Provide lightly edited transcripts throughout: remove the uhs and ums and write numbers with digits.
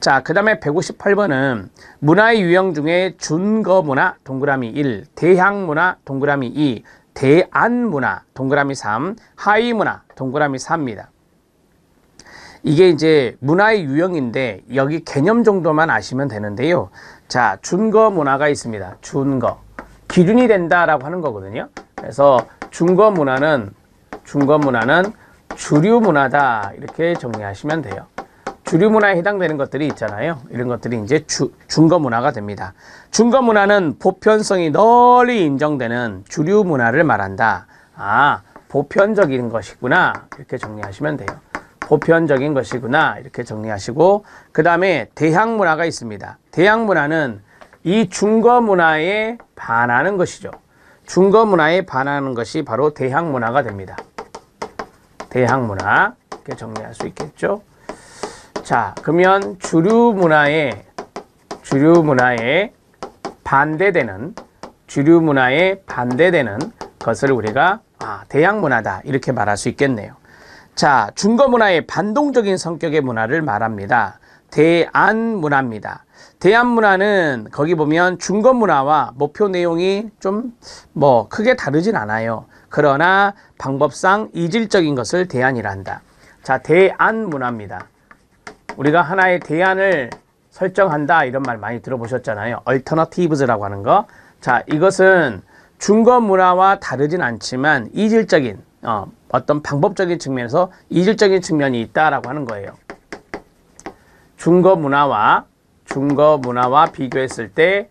자, 그 다음에 158번은 문화의 유형 중에 준거문화 동그라미 1, 대향문화 동그라미 2, 대안문화 동그라미 3, 하위문화 동그라미 4입니다. 이게 이제 문화의 유형인데 여기 개념 정도만 아시면 되는데요. 자, 준거문화가 있습니다. 준거. 기준이 된다라고 하는 거거든요. 그래서 준거문화는 주류문화다 이렇게 정리하시면 돼요. 주류문화에 해당되는 것들이 있잖아요. 이런 것들이 이제 준거문화가 됩니다. 준거문화는 보편성이 널리 인정되는 주류문화를 말한다. 아, 보편적인 것이구나 이렇게 정리하시면 돼요. 보편적인 것이구나 이렇게 정리하시고, 그 다음에 대향문화가 있습니다. 대향문화는 이 준거문화에 반하는 것이죠. 준거문화에 반하는 것이 바로 대향문화가 됩니다. 대향문화 이렇게 정리할 수 있겠죠. 자, 그러면 주류문화에 반대되는 것을 우리가 대향문화다 이렇게 말할 수 있겠네요. 자, 준거문화의 반동적인 성격의 문화를 말합니다. 대안문화입니다. 대안문화는 거기 보면 준거문화와 목표 내용이 좀 크게 다르진 않아요. 그러나 방법상 이질적인 것을 대안이라 한다. 자, 대안문화입니다. 우리가 하나의 대안을 설정한다 이런 말 많이 들어보셨잖아요. Alternatives라고 하는 거. 자, 이것은 준거문화와 다르진 않지만 이질적인 어떤 방법적인 측면에서 이질적인 측면이 있다라고 하는 거예요. 준거문화와 비교했을 때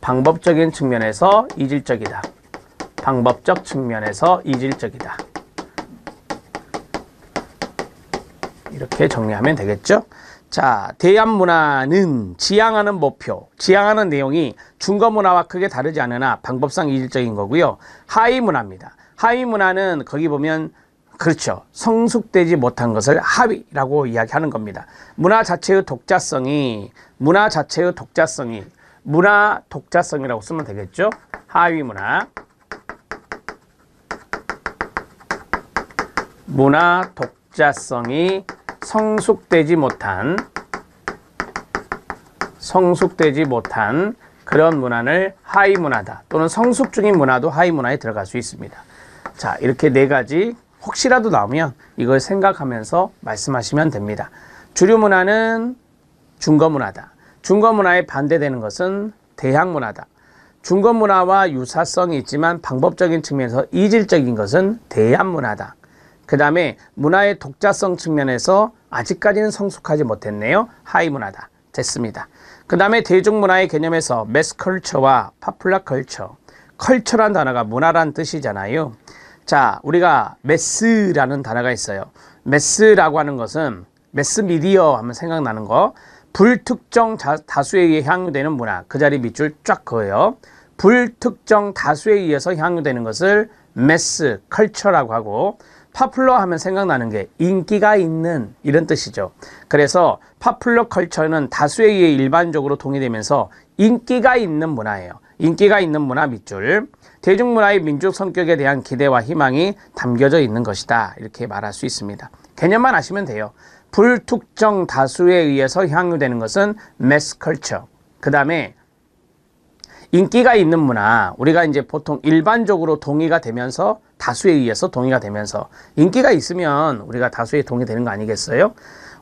방법적인 측면에서 이질적이다. 방법적 측면에서 이질적이다. 이렇게 정리하면 되겠죠. 자, 대안문화는 지향하는 목표, 지향하는 내용이 준거문화와 크게 다르지 않으나 방법상 이질적인 거고요. 하위문화입니다. 하위문화는 거기 보면 그렇죠. 성숙되지 못한 것을 하위라고 이야기하는 겁니다. 문화 자체의 독자성이라고 쓰면 되겠죠. 하위문화. 문화 독자성이 성숙되지 못한 그런 문화를 하위문화다. 또는 성숙 중인 문화도 하위문화에 들어갈 수 있습니다. 자, 이렇게 네 가지 혹시라도 나오면 이걸 생각하면서 말씀하시면 됩니다. 주류문화는 준거문화다. 준거문화에 반대되는 것은 대향문화다. 준거문화와 유사성이 있지만 방법적인 측면에서 이질적인 것은 대안문화다. 그 다음에 문화의 독자성 측면에서 아직까지는 성숙하지 못했네요. 하위문화다. 됐습니다. 그 다음에 대중문화의 개념에서 매스컬처와 파퓰러컬처. 컬처란 단어가 문화란 뜻이잖아요. 자, 우리가 매스라는 단어가 있어요. 매스라고 하는 것은 매스미디어 하면 생각나는 거. 불특정 다수에 의해 향유되는 문화. 그 자리 밑줄 쫙 그어요. 불특정 다수에 의해서 향유되는 것을 매스 컬처라고 하고, 파퓰러 하면 생각나는 게 인기가 있는 이런 뜻이죠. 그래서 파퓰러 컬처는 다수에 의해 일반적으로 동의되면서 인기가 있는 문화예요. 인기가 있는 문화 밑줄. 대중문화의 민족 성격에 대한 기대와 희망이 담겨져 있는 것이다. 이렇게 말할 수 있습니다. 개념만 아시면 돼요. 불특정 다수에 의해서 향유되는 것은 매스 컬처. 그 다음에 인기가 있는 문화, 우리가 이제 보통 일반적으로 동의가 되면서 다수에 의해서 동의가 되면서 인기가 있으면 우리가 다수에 동의되는 거 아니겠어요?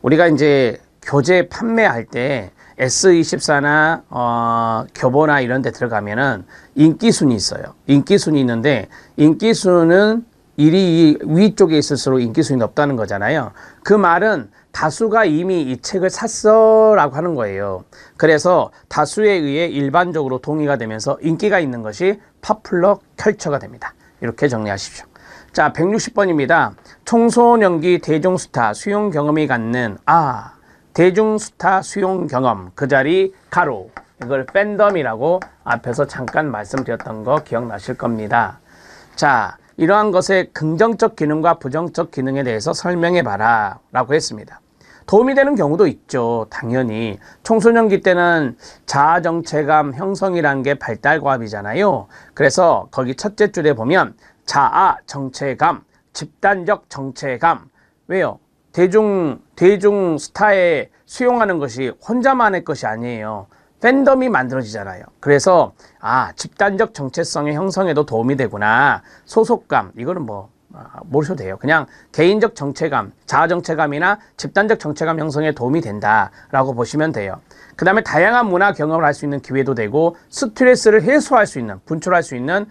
우리가 이제 교재 판매할 때 S24나 교보나 이런 데 들어가면은 인기순위 있어요. 인기순위 있는데 인기순위는 1위 위쪽에 있을수록 인기순위 높다는 거잖아요. 그 말은 다수가 이미 이 책을 샀어 라고 하는 거예요. 그래서 다수에 의해 일반적으로 동의가 되면서 인기가 있는 것이 파퓰러 컬처가 됩니다. 이렇게 정리하십시오. 자, 160번입니다. 청소년기 대중스타 수용 경험이 갖는 대중스타 수용 경험, 그 자리 가로, 이걸 팬덤이라고 앞에서 잠깐 말씀드렸던 거 기억나실 겁니다. 자, 이러한 것의 긍정적 기능과 부정적 기능에 대해서 설명해 봐라 라고 했습니다. 도움이 되는 경우도 있죠. 당연히 청소년기 때는 자아정체감 형성이라는 게 발달과합이잖아요. 그래서 거기 첫째 줄에 보면 자아정체감, 집단적 정체감. 왜요? 대중 스타에 수용하는 것이 혼자만의 것이 아니에요. 팬덤이 만들어지잖아요. 그래서 집단적 정체성의 형성에도 도움이 되구나. 소속감, 이거는 뭐 모르셔도 돼요. 그냥 개인적 정체감, 자아 정체감이나 집단적 정체감 형성에 도움이 된다라고 보시면 돼요. 그 다음에 다양한 문화 경험을 할 수 있는 기회도 되고 스트레스를 해소할 수 있는, 분출할 수 있는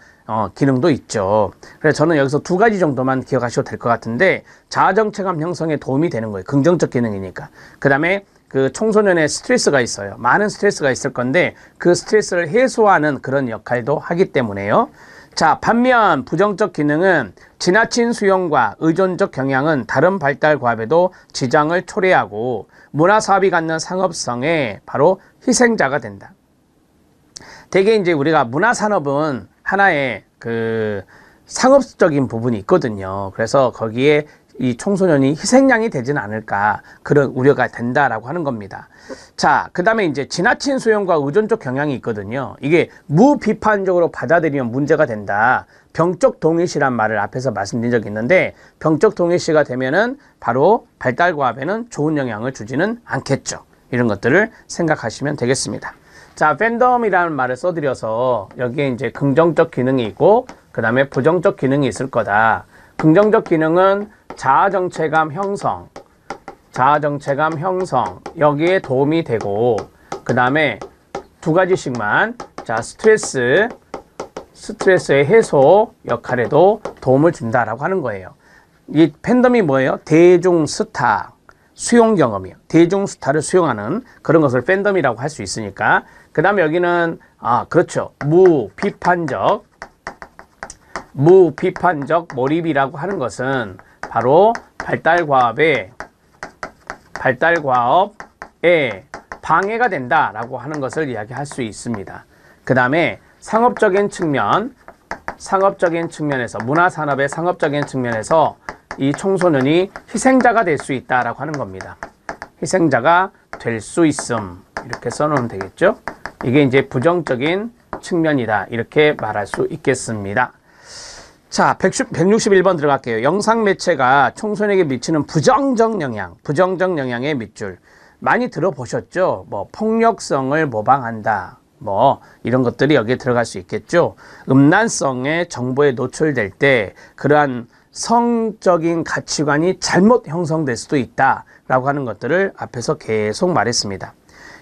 기능도 있죠. 그래서 저는 여기서 두 가지 정도만 기억하셔도 될 것 같은데, 자아 정체감 형성에 도움이 되는 거예요. 긍정적 기능이니까. 그 다음에 그 청소년의 스트레스가 있어요. 많은 스트레스가 있을 건데 그 스트레스를 해소하는 그런 역할도 하기 때문에요. 자, 반면 부정적 기능은 지나친 수용과 의존적 경향은 다른 발달 과업에도 지장을 초래하고 문화사업이 갖는 상업성에 바로 희생자가 된다. 되게 이제 우리가 문화산업은 하나의 그 상업적인 부분이 있거든요. 그래서 거기에 이 청소년이 희생양이 되지는 않을까, 그런 우려가 된다라고 하는 겁니다. 자, 그 다음에 이제 지나친 수용과 의존적 경향이 있거든요. 이게 무비판적으로 받아들이면 문제가 된다. 병적 동일시란 말을 앞에서 말씀드린 적이 있는데, 병적 동일시가 되면은 바로 발달과업에는 좋은 영향을 주지는 않겠죠. 이런 것들을 생각하시면 되겠습니다. 자, 팬덤이라는 말을 써드려서 여기에 이제 긍정적 기능이 있고 그 다음에 부정적 기능이 있을 거다. 긍정적 기능은 자아 정체감 형성, 여기에 도움이 되고, 그 다음에 두 가지씩만, 자, 스트레스의 해소 역할에도 도움을 준다라고 하는 거예요. 이 팬덤이 뭐예요? 대중 스타 수용 경험이에요. 대중 스타를 수용하는 그런 것을 팬덤이라고 할 수 있으니까. 그 다음에 여기는 그렇죠. 무비판적 몰입이라고 하는 것은 바로 발달과업에 방해가 된다라고 하는 것을 이야기할 수 있습니다. 그 다음에 상업적인 측면에서, 문화산업의 상업적인 측면에서 이 청소년이 희생자가 될 수 있다라고 하는 겁니다. 희생자가 될 수 있음, 이렇게 써놓으면 되겠죠. 이게 이제 부정적인 측면이다, 이렇게 말할 수 있겠습니다. 자, 161번 들어갈게요. 영상 매체가 청소년에게 미치는 부정적 영향의 밑줄. 많이 들어보셨죠? 뭐 폭력성을 모방한다, 뭐 이런 것들이 여기에 들어갈 수 있겠죠. 음란성의 정보에 노출될 때 그러한 성적인 가치관이 잘못 형성될 수도 있다라고 하는 것들을 앞에서 계속 말했습니다.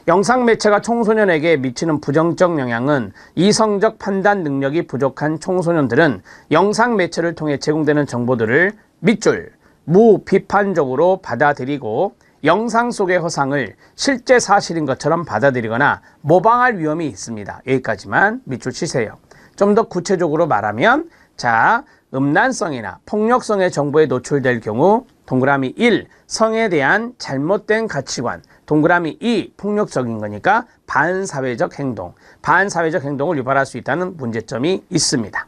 영상 매체가 청소년에게 미치는 부정적 영향은 이성적 판단 능력이 부족한 청소년들은 영상 매체를 통해 제공되는 정보들을 밑줄, 무비판적으로 받아들이고 영상 속의 허상을 실제 사실인 것처럼 받아들이거나 모방할 위험이 있습니다. 여기까지만 밑줄 치세요. 좀 더 구체적으로 말하면, 자, 음란성이나 폭력성의 정보에 노출될 경우 동그라미 1, 성에 대한 잘못된 가치관, 동그라미 2, 폭력적인 거니까 반사회적 행동을 유발할 수 있다는 문제점이 있습니다.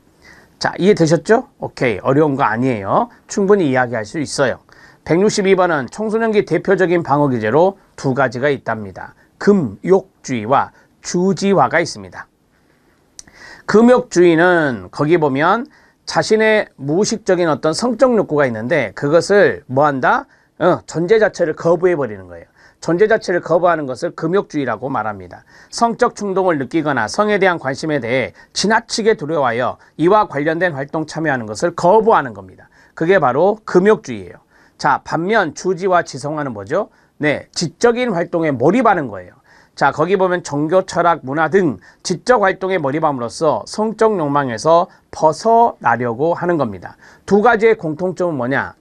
자, 이해되셨죠? 오케이, 어려운 거 아니에요. 충분히 이야기할 수 있어요. 162번은 청소년기 대표적인 방어 기제로 두 가지가 있답니다. 금욕주의와 주지화가 있습니다. 금욕주의는 거기 보면 자신의 무의식적인 어떤 성적 욕구가 있는데 그것을 뭐한다? 존재 자체를 거부해버리는 거예요. 존재 자체를 거부하는 것을 금욕주의라고 말합니다. 성적 충동을 느끼거나 성에 대한 관심에 대해 지나치게 두려워하여 이와 관련된 활동 참여하는 것을 거부하는 겁니다. 그게 바로 금욕주의예요. 자, 반면 주지와 지성화는 뭐죠? 네, 지적인 활동에 몰입하는 거예요. 자, 거기 보면 종교, 철학, 문화 등 지적 활동에 몰입함으로써 성적 욕망에서 벗어나려고 하는 겁니다. 두 가지의 공통점은 뭐냐?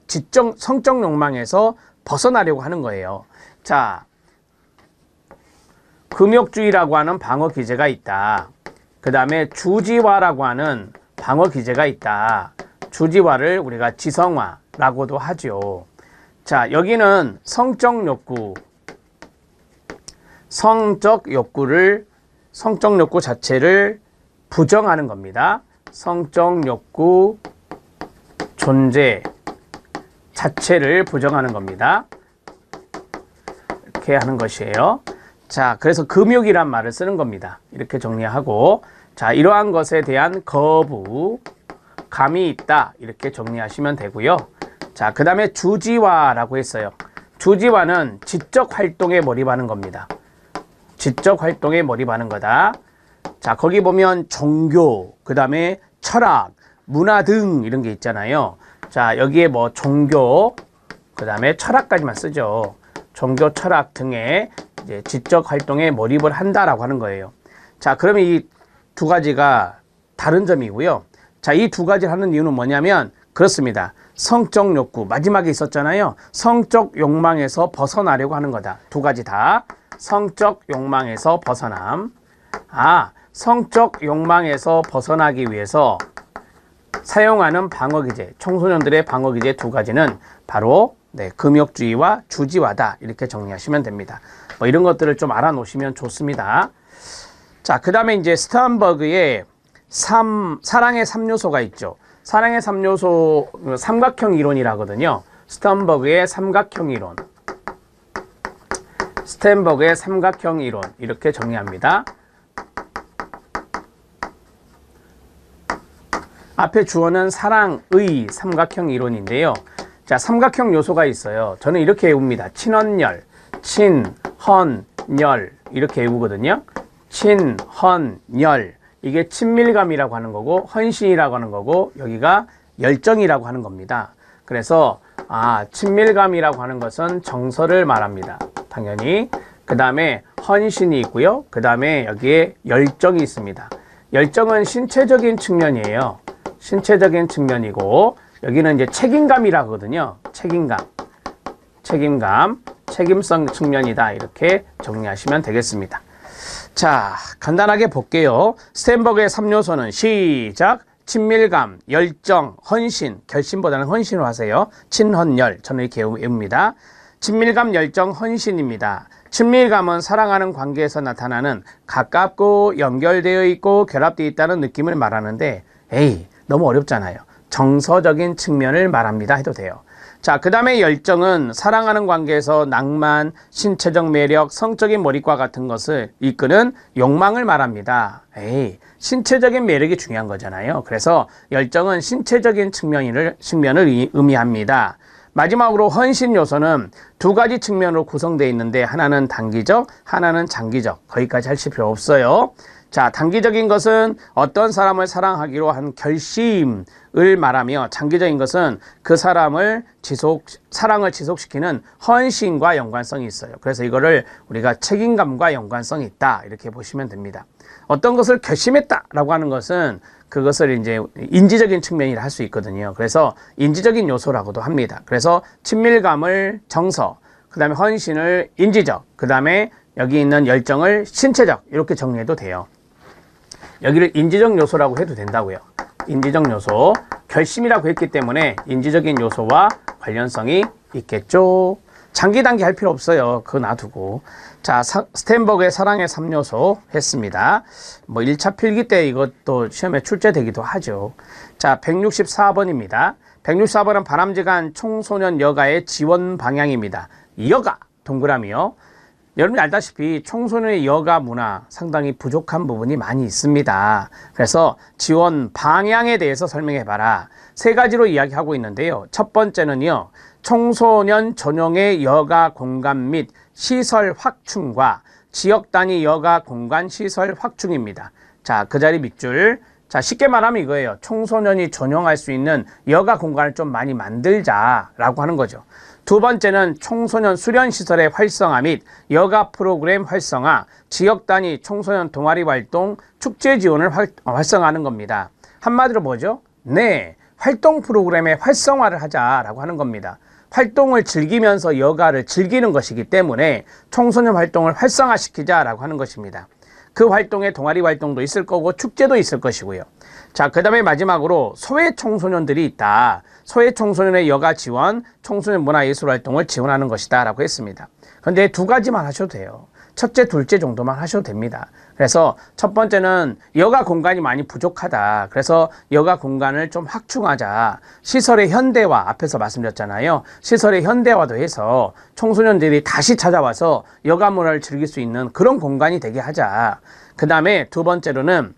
성적 욕망에서 벗어나려고 하는 거예요. 자, 금욕주의라고 하는 방어 기제가 있다. 그 다음에 주지화라고 하는 방어 기제가 있다. 주지화를 우리가 지성화라고도 하죠. 자, 여기는 성적 욕구 자체를 부정하는 겁니다. 성적 욕구 존재 자체를 부정하는 겁니다. 이렇게 하는 것이에요. 자, 그래서 금욕이란 말을 쓰는 겁니다. 이렇게 정리하고, 자, 이러한 것에 대한 거부감이 있다, 이렇게 정리하시면 되고요. 자, 그 다음에 주지화라고 했어요. 주지와는 지적 활동에 몰입하는 겁니다. 지적 활동에 몰입하는 거다. 자, 거기 보면 종교, 그 다음에 철학, 문화 등 이런 게 있잖아요. 자, 여기에 뭐 종교, 그 다음에 철학까지만 쓰죠. 종교, 철학 등의 이제 지적 활동에 몰입을 한다라고 하는 거예요. 자, 그러면 이 두 가지가 다른 점이고요. 자, 이 두 가지를 하는 이유는 뭐냐면 그렇습니다. 성적 욕구, 마지막에 있었잖아요. 성적 욕망에서 벗어나려고 하는 거다. 두 가지 다. 성적 욕망에서 벗어남. 성적 욕망에서 벗어나기 위해서 사용하는 방어기제, 청소년들의 방어기제 두 가지는 바로 금욕주의와 주지와다. 이렇게 정리하시면 됩니다. 뭐 이런 것들을 좀 알아놓으시면 좋습니다. 자, 그 다음에 이제 스턴버그의 사랑의 3요소가 있죠. 사랑의 3요소, 삼각형 이론이라거든요. 스턴버그의 삼각형 이론. 스턴버그의 삼각형 이론. 이렇게 정리합니다. 앞에 주어는 사랑의 삼각형 이론인데요. 자, 삼각형 요소가 있어요. 저는 이렇게 외웁니다. 친헌열, 친헌열 이렇게 외우거든요. 친헌열, 이게 친밀감이라고 하는 거고 헌신이라고 하는 거고 여기가 열정이라고 하는 겁니다. 그래서 친밀감이라고 하는 것은 정서를 말합니다. 당연히. 그 다음에 헌신이 있고요. 그 다음에 여기에 열정이 있습니다. 열정은 신체적인 측면이에요. 신체적인 측면이고 여기는 이제 책임감이라고 하거든요. 책임성 측면이다. 이렇게 정리하시면 되겠습니다. 자, 간단하게 볼게요. 스턴버그의 3요소는 시작. 친밀감, 열정, 헌신, 결심보다는 헌신으로 하세요. 친헌열, 저는 이렇게 외웁니다. 친밀감, 열정, 헌신입니다. 친밀감은 사랑하는 관계에서 나타나는 가깝고 연결되어 있고 결합되어 있다는 느낌을 말하는데 너무 어렵잖아요. 정서적인 측면을 말합니다 해도 돼요. 자, 그 다음에 열정은 사랑하는 관계에서 낭만, 신체적 매력, 성적인 몰입과 같은 것을 이끄는 욕망을 말합니다. 신체적인 매력이 중요한 거잖아요. 그래서 열정은 신체적인 측면을 의미합니다. 마지막으로 헌신 요소는 두 가지 측면으로 구성되어 있는데 하나는 단기적, 하나는 장기적. 거기까지 하실 필요 없어요. 자, 단기적인 것은 어떤 사람을 사랑하기로 한 결심을 말하며 장기적인 것은 그 사람을 사랑을 지속시키는 헌신과 연관성이 있어요. 그래서 이거를 우리가 책임감과 연관성이 있다. 이렇게 보시면 됩니다. 어떤 것을 결심했다라고 하는 것은 그것을 이제 인지적인 측면이라 할 수 있거든요. 그래서 인지적인 요소라고도 합니다. 그래서 친밀감을 정서, 그 다음에 헌신을 인지적, 그 다음에 여기 있는 열정을 신체적 이렇게 정리해도 돼요. 여기를 인지적 요소라고 해도 된다고요. 인지적 요소, 결심이라고 했기 때문에 인지적인 요소와 관련성이 있겠죠. 장기 단기 할 필요 없어요. 그거 놔두고. 자, 스턴버그의 사랑의 3요소 했습니다. 뭐 1차 필기 때 이것도 시험에 출제되기도 하죠. 자, 164번입니다. 164번은 바람직한 청소년 여가의 지원 방향입니다. 여가 동그라미요. 여러분이 알다시피 청소년의 여가 문화 상당히 부족한 부분이 많이 있습니다. 그래서 지원 방향에 대해서 설명해봐라. 세 가지로 이야기하고 있는데요. 첫 번째는요. 청소년 전용의 여가 공간 및 시설 확충과 지역 단위 여가 공간 시설 확충입니다. 자, 그 자리 밑줄. 자, 쉽게 말하면 이거예요. 청소년이 전용할 수 있는 여가 공간을 좀 많이 만들자라고 하는 거죠. 두 번째는 청소년 수련시설의 활성화 및 여가 프로그램 활성화, 지역 단위 청소년 동아리 활동, 축제 지원을 활성화하는 겁니다. 한마디로 뭐죠? 활동 프로그램의 활성화를 하자라고 하는 겁니다. 활동을 즐기면서 여가를 즐기는 것이기 때문에 청소년 활동을 활성화시키자라고 하는 것입니다. 그 활동에 동아리 활동도 있을 거고 축제도 있을 것이고요. 자, 그 다음에 마지막으로 소외 청소년들이 있다. 소외 청소년의 여가 지원, 청소년 문화예술 활동을 지원하는 것이다 라고 했습니다. 그런데 두 가지만 하셔도 돼요. 첫째, 둘째 정도만 하셔도 됩니다. 그래서 첫 번째는 여가 공간이 많이 부족하다. 그래서 여가 공간을 좀 확충하자. 시설의 현대화, 앞에서 말씀드렸잖아요. 시설의 현대화도 해서 청소년들이 다시 찾아와서 여가 문화를 즐길 수 있는 그런 공간이 되게 하자. 그 다음에 두 번째로는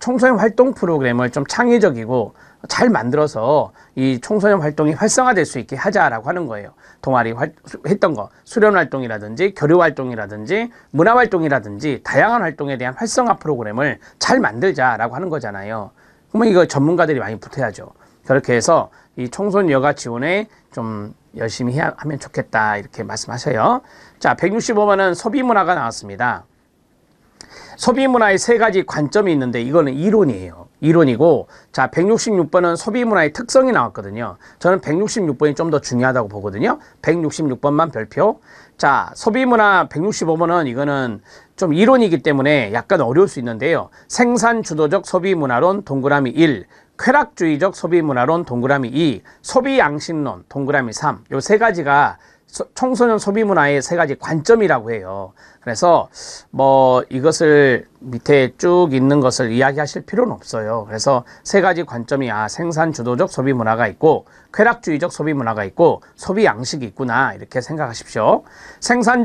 청소년 활동 프로그램을 좀 창의적이고 잘 만들어서 이 청소년 활동이 활성화될 수 있게 하자라고 하는 거예요. 동아리 했던 거, 수련 활동이라든지 교류 활동이라든지 문화 활동이라든지 다양한 활동에 대한 활성화 프로그램을 잘 만들자라고 하는 거잖아요. 그러면 이거 전문가들이 많이 붙어야죠. 그렇게 해서 이 청소년 여가 지원에 좀 열심히 하면 좋겠다 이렇게 말씀하셔요. 자, 165번은 소비 문화가 나왔습니다. 소비 문화의 세 가지 관점이 있는데 이거는 이론이에요. 이론이고, 자, 166번은 소비 문화의 특성이 나왔거든요. 저는 166번이 좀 더 중요하다고 보거든요. 166번만 별표. 자, 소비 문화 165번은 이거는 좀 이론이기 때문에 약간 어려울 수 있는데요. 생산 주도적 소비 문화론 동그라미 1, 쾌락주의적 소비 문화론 동그라미 2, 소비 양식론 동그라미 3. 요 세 가지가 청소년 소비 문화의 세 가지 관점이라고 해요. 그래서 뭐 이것을 밑에 쭉 있는 것을 이야기하실 필요는 없어요. 그래서 세 가지 관점이 생산 주도적 소비 문화가 있고 쾌락주의적 소비 문화가 있고 소비 양식이 있구나 이렇게 생각하십시오. 생산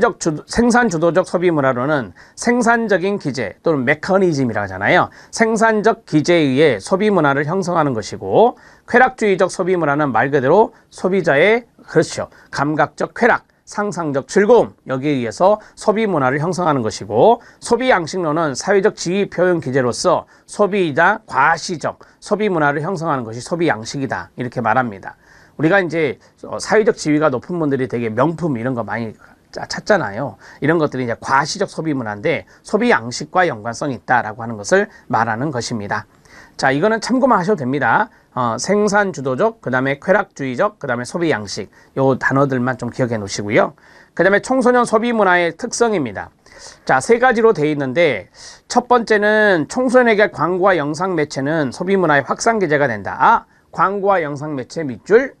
주도적 소비 문화로는 생산적인 기제 또는 메커니즘이라고 하잖아요. 생산적 기제에 의해 소비 문화를 형성하는 것이고, 쾌락주의적 소비 문화는 말 그대로 소비자의 그렇죠. 감각적 쾌락, 상상적 즐거움, 여기에 의해서 소비 문화를 형성하는 것이고, 소비 양식론은 사회적 지위 표현 기제로서 소비이자 과시적 소비 문화를 형성하는 것이 소비 양식이다 이렇게 말합니다. 우리가 이제 사회적 지위가 높은 분들이 되게 명품 이런 거 많이 찾잖아요. 이런 것들이 이제 과시적 소비 문화인데 소비 양식과 연관성이 있다라고 하는 것을 말하는 것입니다. 자, 이거는 참고만 하셔도 됩니다. 생산 주도적, 그 다음에 쾌락주의적, 그 다음에 소비 양식, 요 단어들만 좀 기억해 놓으시고요. 그 다음에 청소년 소비 문화의 특성입니다. 자, 세 가지로 되어 있는데, 첫 번째는 청소년에게 광고와 영상 매체는 소비 문화의 확산 기제가 된다. 광고와 영상 매체 밑줄.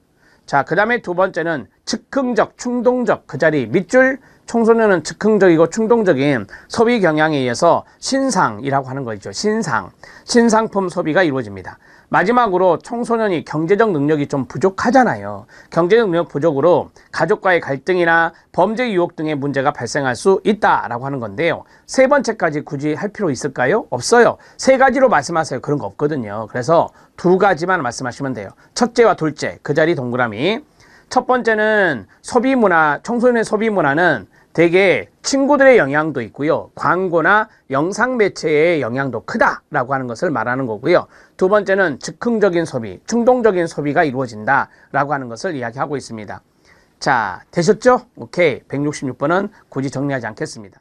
자, 그 다음에 두 번째는 즉흥적, 충동적, 그 자리 밑줄. 청소년은 즉흥적이고 충동적인 소비 경향에 의해서 신상이라고 하는 거죠. 신상품 소비가 이루어집니다. 마지막으로 청소년이 경제적 능력이 좀 부족하잖아요. 경제적 능력 부족으로 가족과의 갈등이나 범죄 유혹 등의 문제가 발생할 수 있다라고 하는 건데요. 세 번째까지 굳이 할 필요 있을까요? 없어요. 세 가지로 말씀하세요. 그런 거 없거든요. 그래서 두 가지만 말씀하시면 돼요. 첫째와 둘째, 그 자리 동그라미. 첫 번째는 소비 문화, 청소년의 소비 문화는 되게 친구들의 영향도 있고요. 광고나 영상 매체의 영향도 크다라고 하는 것을 말하는 거고요. 두 번째는 즉흥적인 소비, 충동적인 소비가 이루어진다라고 하는 것을 이야기하고 있습니다. 자, 되셨죠? 오케이. 166번은 굳이 정리하지 않겠습니다.